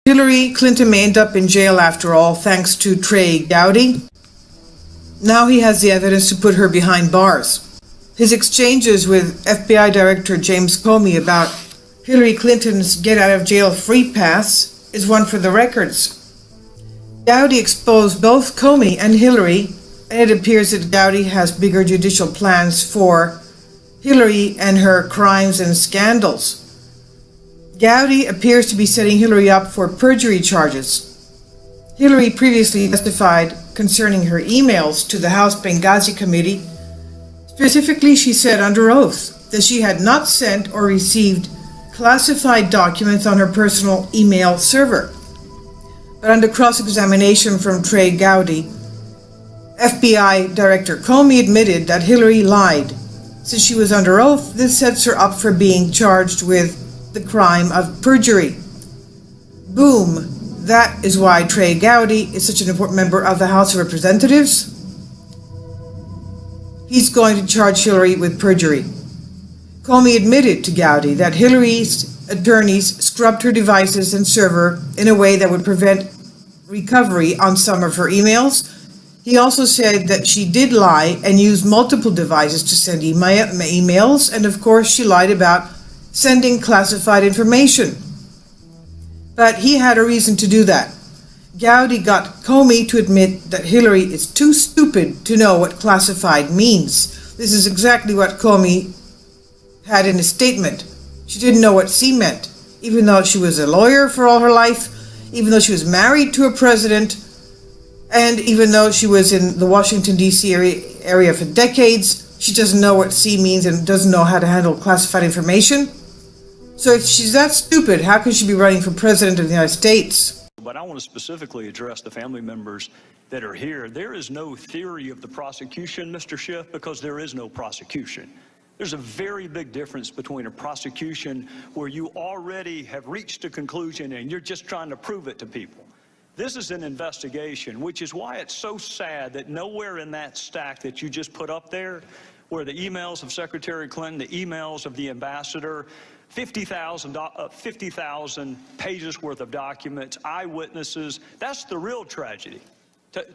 Hillary Clinton may end up in jail after all, thanks to Trey Gowdy. Now he has the evidence to put her behind bars. His exchanges with FBI Director James Comey about Hillary Clinton's get-out-of-jail-free pass is one for the records. Gowdy exposed both Comey and Hillary, and it appears that Gowdy has bigger judicial plans for Hillary and her crimes and scandals. Gowdy appears to be setting Hillary up for perjury charges. Hillary previously testified concerning her emails to the House Benghazi Committee. Specifically, she said under oath that she had not sent or received classified documents on her personal email server. But under cross-examination from Trey Gowdy, FBI Director Comey admitted that Hillary lied. Since she was under oath, this sets her up for being charged with the crime of perjury. Boom. That is why Trey Gowdy is such an important member of the House of Representatives. He's going to charge Hillary with perjury. Comey admitted to Gowdy that Hillary's attorneys scrubbed her devices and server in a way that would prevent recovery on some of her emails. He also said that she did lie and use multiple devices to send emails, and of course she lied about sending classified information. But he had a reason to do that. Gowdy got Comey to admit that Hillary is too stupid to know what classified means. This is exactly what Comey had in his statement. She didn't know what C meant, even though she was a lawyer for all her life, even though she was married to a president, and even though she was in the Washington, D.C. area for decades. She doesn't know what C means and doesn't know how to handle classified information. So if she's that stupid, how can she be running for president of the United States? But I want to specifically address the family members that are here. There is no theory of the prosecution, Mr. Schiff, because there is no prosecution. There's a very big difference between a prosecution where you already have reached a conclusion and you're just trying to prove it to people. This is an investigation, which is why it's so sad that nowhere in that stack that you just put up there, where the emails of Secretary Clinton, the emails of the ambassador, 50,000 pages worth of documents, eyewitnesses, that's the real tragedy.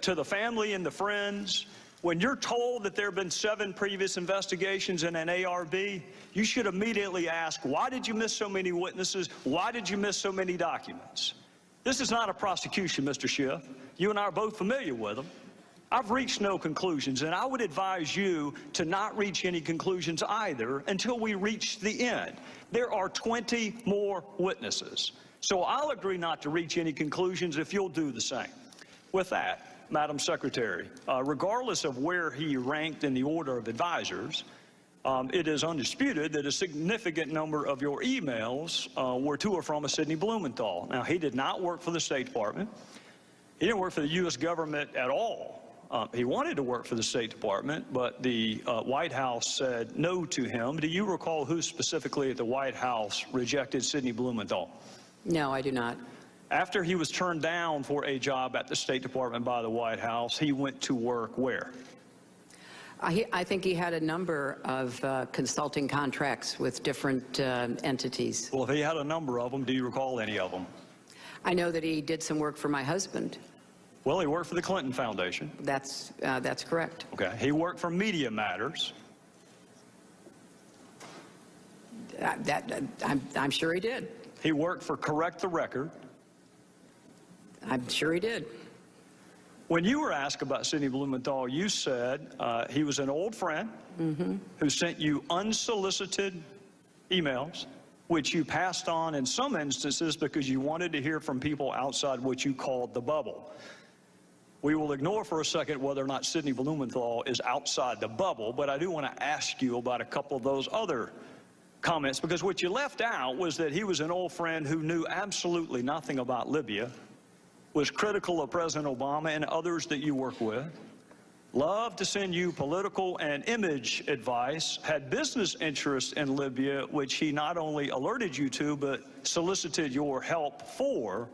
To the family and the friends, when you're told that there have been 7 previous investigations in an ARB, you should immediately ask, why did you miss so many witnesses? Why did you miss so many documents? This is not a prosecution, Mr. Schiff. You and I are both familiar with them. I've reached no conclusions, and I would advise you to not reach any conclusions either until we reach the end. There are 20 more witnesses. So I'll agree not to reach any conclusions if you'll do the same. With that, Madam Secretary, regardless of where he ranked in the order of advisors, it is undisputed that a significant number of your emails were to or from a Sidney Blumenthal. Now, he did not work for the State Department. He didn't work for the U.S. government at all. He wanted to work for the State Department, but the White House said no to him. Do you recall who specifically at the White House rejected Sidney Blumenthal? No, I do not. After he was turned down for a job at the State Department by the White House, he went to work where? I think he had a number of consulting contracts with different entities. Well, if he had a number of them, do you recall any of them? I know that he did some work for my husband. Well, he worked for the Clinton Foundation. That's correct. Okay. He worked for Media Matters. I'm sure he did. He worked for Correct the Record. I'm sure he did. When you were asked about Sidney Blumenthal, you said he was an old friend who sent you unsolicited emails, which you passed on in some instances because you wanted to hear from people outside what you called the bubble. We will ignore for a second whether or not Sidney Blumenthal is outside the bubble, but I do want to ask you about a couple of those other comments, because what you left out was that he was an old friend who knew absolutely nothing about Libya, was critical of President Obama and others that you work with, loved to send you political and image advice, had business interests in Libya, which he not only alerted you to, but solicited your help for.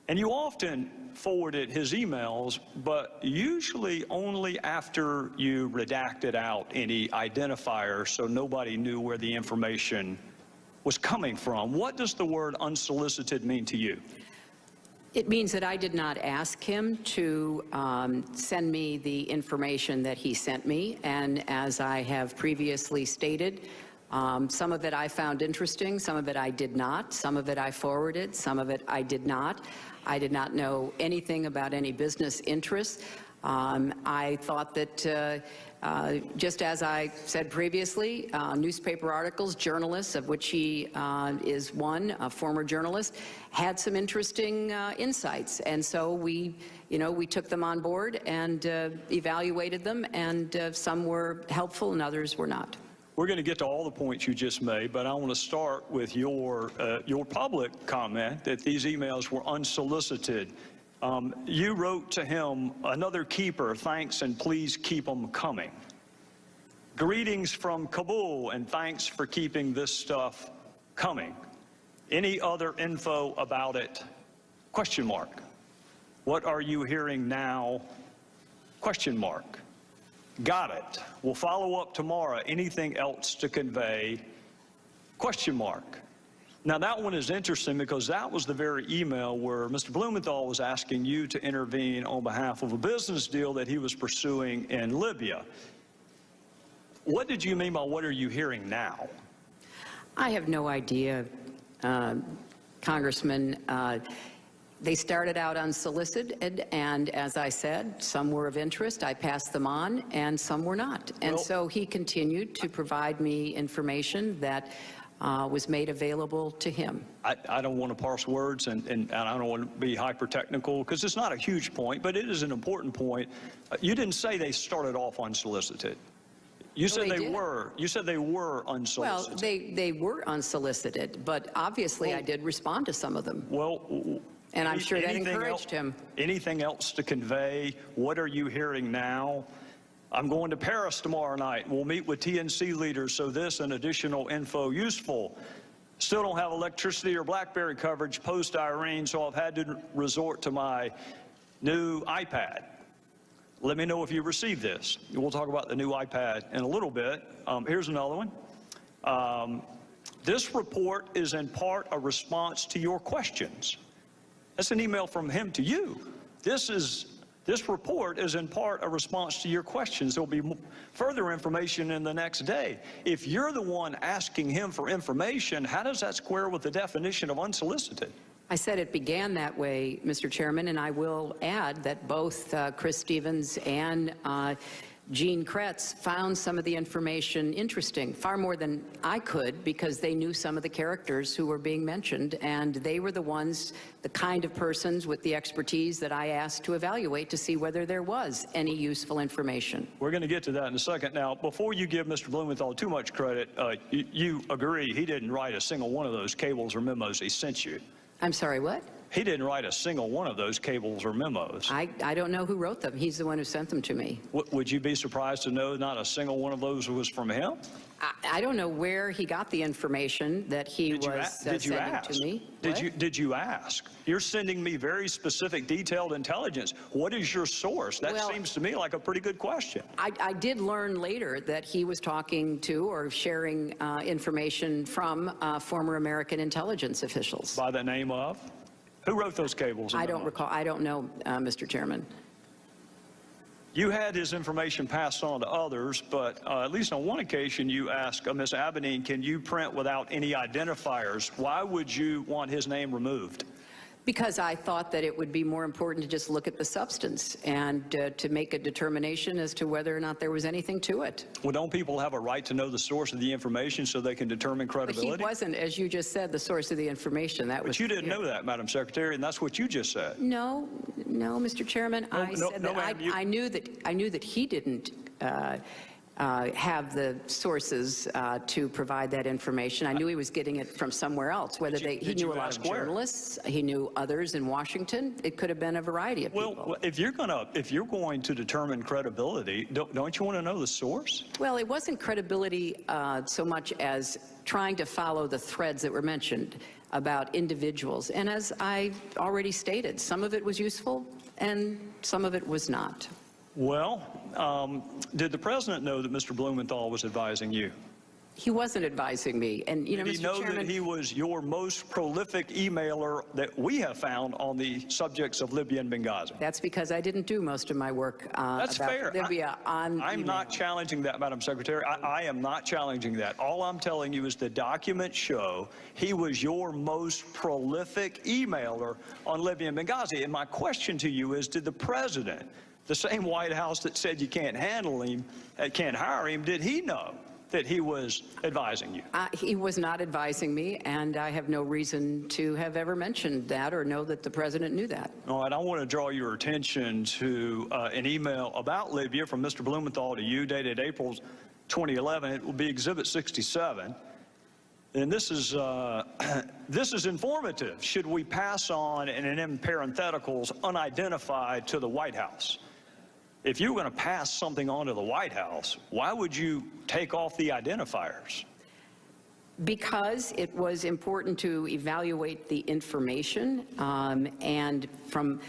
And you often forwarded his emails, but usually only after you redacted out any identifiers so nobody knew where the information was coming from. What does the word unsolicited mean to you? It means that I did not ask him to send me the information that he sent me, and as I have previously stated, some of it I found interesting, some of it I did not, some of it I forwarded, some of it I did not. I did not know anything about any business interests. I thought that, just as I said previously, newspaper articles, journalists, of which he is one, a former journalist, had some interesting insights. And so we took them on board and evaluated them, and some were helpful and others were not. We're going to get to all the points you just made, but I want to start with your public comment that these emails were unsolicited. You wrote to him, "Another keeper, thanks and please keep them coming. Greetings from Kabul and thanks for keeping this stuff coming. Any other info about it? Question mark. What are you hearing now? Question mark. Got it. We'll follow up tomorrow. Anything else to convey? Question mark." Now, that one is interesting because that was the very email where Mr. Blumenthal was asking you to intervene on behalf of a business deal that he was pursuing in Libya. What did you mean by what are you hearing now? I have no idea, Congressman. They started out unsolicited, and as I said, some were of interest. I passed them on, and some were not. And so he continued to provide me information that was made available to him. I don't want to parse words, and I don't want to be hyper-technical, because it's not a huge point, but it is an important point. You didn't say they started off unsolicited. You said they were. You said they were unsolicited. Well, they were unsolicited, but obviously I did respond to some of them. Well, and I'm sure that encouraged him. Anything else to convey? What are you hearing now? I'm going to Paris tomorrow night. We'll meet with TNC leaders, so this and additional info useful. Still don't have electricity or BlackBerry coverage post-Irene, so I've had to resort to my new iPad. Let me know if you received this. We'll talk about the new iPad in a little bit. Here's another one. This report is in part a response to your questions. That's an email from him to you. This report is in part a response to your questions. There'll be further information in the next day. If you're the one asking him for information, how does that square with the definition of unsolicited? I said it began that way, Mr. Chairman, and I will add that both Chris Stevens and Gene Kretz found some of the information interesting, far more than I could, because they knew some of the characters who were being mentioned, and they were the ones, the kind of persons with the expertise that I asked to evaluate to see whether there was any useful information. We're going to get to that in a second. Now, before you give Mr. Blumenthal too much credit, you agree he didn't write a single one of those cables or memos he sent you. I'm sorry, what? He didn't write a single one of those cables or memos. I don't know who wrote them. He's the one who sent them to me. Would you be surprised to know not a single one of those was from him? I don't know where he got the information that he was sending to me. Did you ask? You're sending me very specific, detailed intelligence. What is your source? That seems to me like a pretty good question. I did learn later that he was talking to or sharing information from former American intelligence officials. By the name of? Who wrote those cables? I don't recall. I don't know, Mr. Chairman. You had his information passed on to others, but at least on one occasion you asked Ms. Abedine, can you print without any identifiers? Why would you want his name removed? Because I thought that it would be more important to just look at the substance and to make a determination as to whether or not there was anything to it. Well, don't people have a right to know the source of the information so they can determine credibility? But he wasn't, as you just said, the source of the information. But you didn't know that, Madam Secretary, and that's what you just said. No, Mr. Chairman. I said that I knew that he didn't have the sources to provide that information. I knew he was getting it from somewhere else. Whether he knew a lot of journalists, he knew others in Washington. It could have been a variety of people. Well, if you're going to determine credibility, don't you want to know the source? Well, it wasn't credibility so much as trying to follow the threads that were mentioned about individuals. And as I already stated, some of it was useful and some of it was not. Well, did the president know that Mr. Blumenthal was advising you? He wasn't advising me. And, you know, Did he Mr. know Chairman, that he was your most prolific emailer that we have found on the subjects of Libya and Benghazi? that's because I didn't do most of my work That's about fair. Libya on I'm email. not challenging that, Madam Secretary. I am not challenging that. All I'm telling you is the documents show he was your most prolific emailer on Libya and Benghazi. And my question to you is, did the president, the same White House that said you can't handle him, can't hire him, did he know that he was advising you? He was not advising me, and I have no reason to have ever mentioned that or know that the president knew that. All right, I want to draw your attention to an email about Libya from Mr. Blumenthal to you, dated April 2011. It will be Exhibit 67. And this is informative. Should we pass on, and in parentheticals, unidentified to the White House? If you were going to pass something on to the White House, why would you take off the identifiers? Because it was important to evaluate the information, and from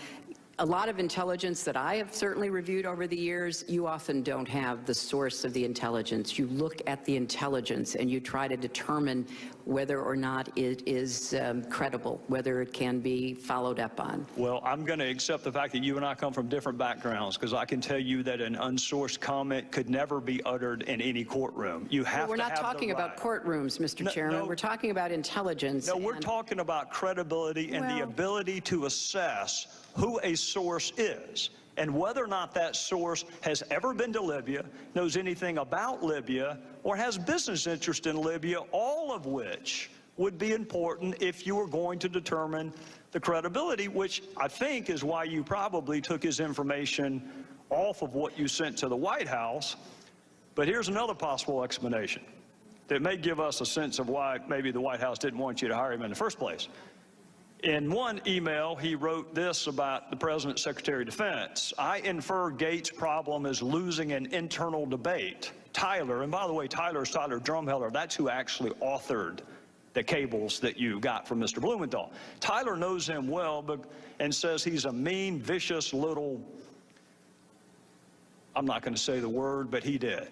a lot of intelligence that I have certainly reviewed over the years, you often don't have the source of the intelligence. You look at the intelligence and you try to determine whether or not it is credible, whether it can be followed up on. Well, I'm going to accept the fact that you and I come from different backgrounds, because I can tell you that an unsourced comment could never be uttered in any courtroom. You have We're to not have talking the about right. courtrooms, Mr. Chairman. no. We're talking about intelligence. No, we're and- talking about credibility and the Well- ability to assess who a source is and whether or not that source has ever been to Libya, knows anything about Libya, or has business interest in Libya, all of which would be important if you were going to determine the credibility, which I think is why you probably took his information off of what you sent to the White House. But here's another possible explanation that may give us a sense of why maybe the White House didn't want you to hire him in the first place. In one email, he wrote this about the President's Secretary of Defense: I infer Gates' problem is losing an internal debate. Tyler, and by the way, Tyler's Tyler Drumheller, that's who actually authored the cables that you got from Mr. Blumenthal. Tyler knows him well and says he's a mean, vicious little, I'm not going to say the word, but he did.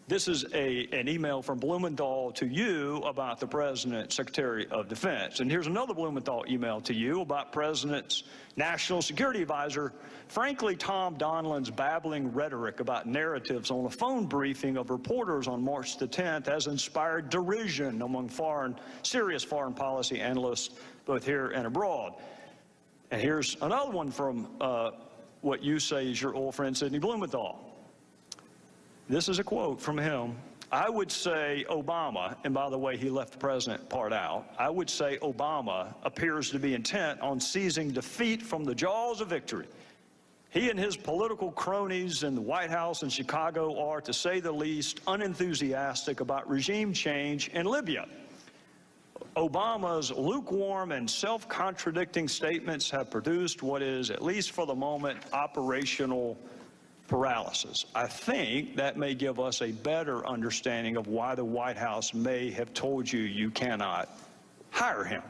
This is an email from Blumenthal to you about the President's Secretary of Defense. And here's another Blumenthal email to you about President's National Security Advisor. Frankly, Tom Donilon's babbling rhetoric about narratives on a phone briefing of reporters on March the 10th has inspired derision among serious foreign policy analysts, both here and abroad. And here's another one from what you say is your old friend, Sidney Blumenthal. This is a quote from him. I would say Obama, and by the way, he left the president part out, I would say Obama appears to be intent on seizing defeat from the jaws of victory. He and his political cronies in the White House and Chicago are, to say the least, unenthusiastic about regime change in Libya. Obama's lukewarm and self-contradicting statements have produced what is, at least for the moment, operational paralysis. I think that may give us a better understanding of why the White House may have told you you cannot hire him.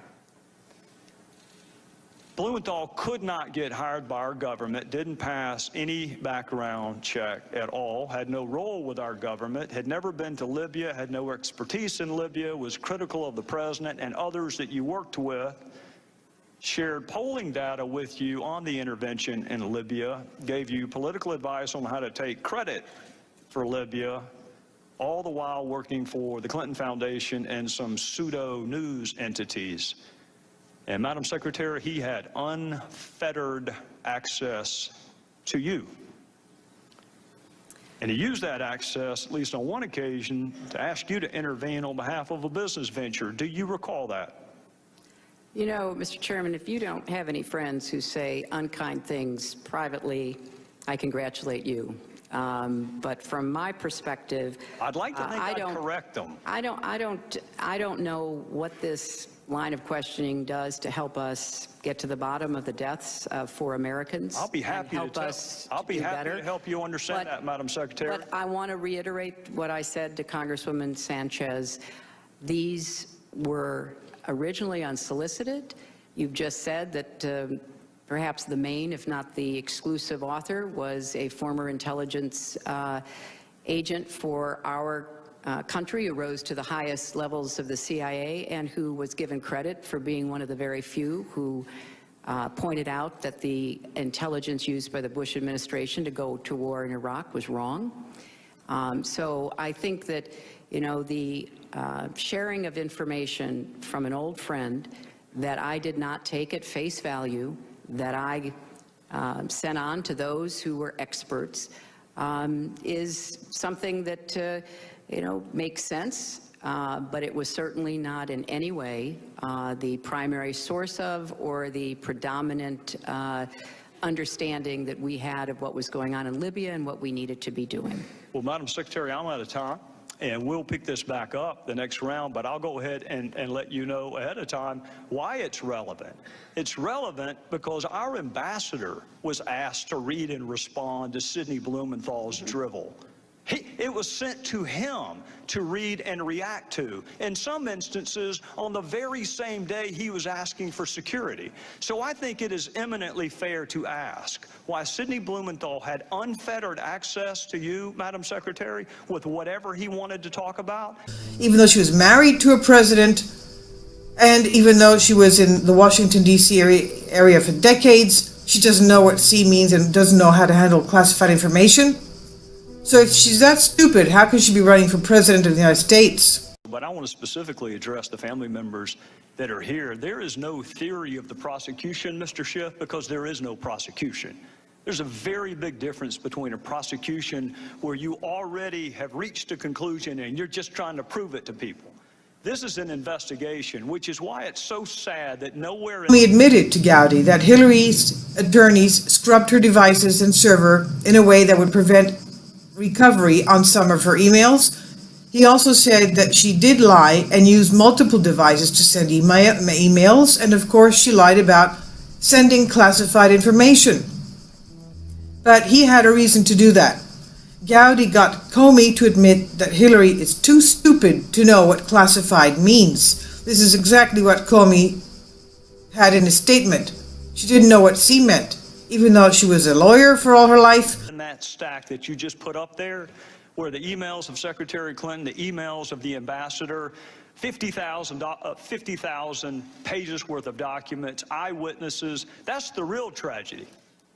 Blumenthal could not get hired by our government, didn't pass any background check at all, had no role with our government, had never been to Libya, had no expertise in Libya, was critical of the president and others that you worked with, shared polling data with you on the intervention in Libya, gave you political advice on how to take credit for Libya, all the while working for the Clinton Foundation and some pseudo-news entities. And Madam Secretary, he had unfettered access to you. And he used that access, at least on one occasion, to ask you to intervene on behalf of a business venture. Do you recall that? You know, Mr. Chairman, if you don't have any friends who say unkind things privately, I congratulate you. But from my perspective, I'd like to think I I'd don't correct them. I don't know what this line of questioning does to help us get to the bottom of the deaths for Americans. I'll be happy and to help us I'll be do happy better. to help you understand that, Madam Secretary. But I want to reiterate what I said to Congresswoman Sanchez. These were originally unsolicited. You've just said that perhaps the main, if not the exclusive author, was a former intelligence agent for our country, who rose to the highest levels of the CIA and who was given credit for being one of the very few who pointed out that the intelligence used by the Bush administration to go to war in Iraq was wrong. So I think that, you know, the sharing of information from an old friend that I did not take at face value, that I sent on to those who were experts, is something that, you know, makes sense, but it was certainly not in any way the primary source of or the predominant understanding that we had of what was going on in Libya and what we needed to be doing. Well, Madam Secretary, I'm out of time, and we'll pick this back up the next round, but I'll go ahead and let you know ahead of time why it's relevant. It's relevant because our ambassador was asked to read and respond to Sidney Blumenthal's drivel. It was sent to him to read and react to, in some instances on the very same day he was asking for security. So I think it is eminently fair to ask why Sidney Blumenthal had unfettered access to you, Madam Secretary, with whatever he wanted to talk about. Even though she was married to a president, and even though she was in the Washington, D.C. area for decades, she doesn't know what C means and doesn't know how to handle classified information. So if she's that stupid, how can she be running for president of the United States? But I want to specifically address the family members that are here. There is no theory of the prosecution, Mr. Schiff, because there is no prosecution. There's a very big difference between a prosecution where you already have reached a conclusion and you're just trying to prove it to people. This is an investigation, which is why it's so sad that nowhere... We admitted to Gowdy that Hillary's attorneys scrubbed her devices and server in a way that would prevent recovery on some of her emails. He also said that she did lie and use multiple devices to send emails, and of course she lied about sending classified information. But he had a reason to do that. Gowdy got Comey to admit that Hillary is too stupid to know what classified means. This is exactly what Comey had in his statement. She didn't know what C meant, even though she was a lawyer for all her life. In that stack that you just put up there, where the emails of Secretary Clinton, the emails of the ambassador, 50,000 pages worth of documents, eyewitnesses, that's the real tragedy.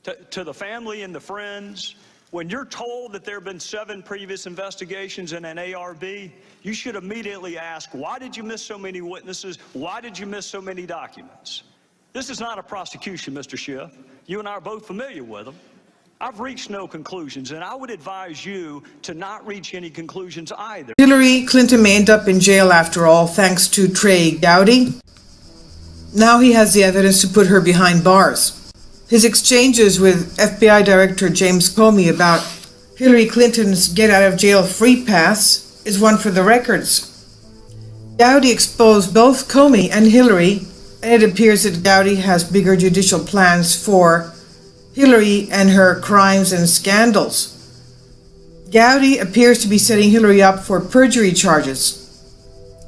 To the family and the friends, when you're told that there have been 7 previous investigations in an ARB, you should immediately ask, why did you miss so many witnesses? Why did you miss so many documents? This is not a prosecution, Mr. Schiff. You and I are both familiar with them. I've reached no conclusions, and I would advise you to not reach any conclusions either. Hillary Clinton may end up in jail after all, thanks to Trey Gowdy. Now he has the evidence to put her behind bars. His exchanges with FBI Director James Comey about Hillary Clinton's get-out-of-jail-free pass is one for the records. Gowdy exposed both Comey and Hillary, and it appears that Gowdy has bigger judicial plans for Hillary and her crimes and scandals. Gowdy appears to be setting Hillary up for perjury charges.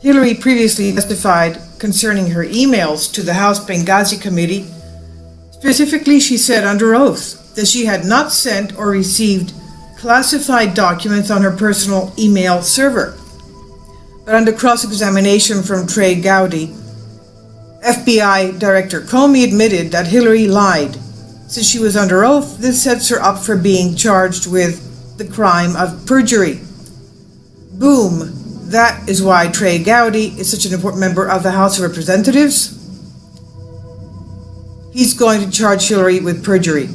Hillary previously testified concerning her emails to the House Benghazi Committee. Specifically, she said under oath that she had not sent or received classified documents on her personal email server. But under cross-examination from Trey Gowdy, FBI Director Comey admitted that Hillary lied. Since she was under oath, this sets her up for being charged with the crime of perjury. Boom. That is why Trey Gowdy is such an important member of the House of Representatives. He's going to charge Hillary with perjury.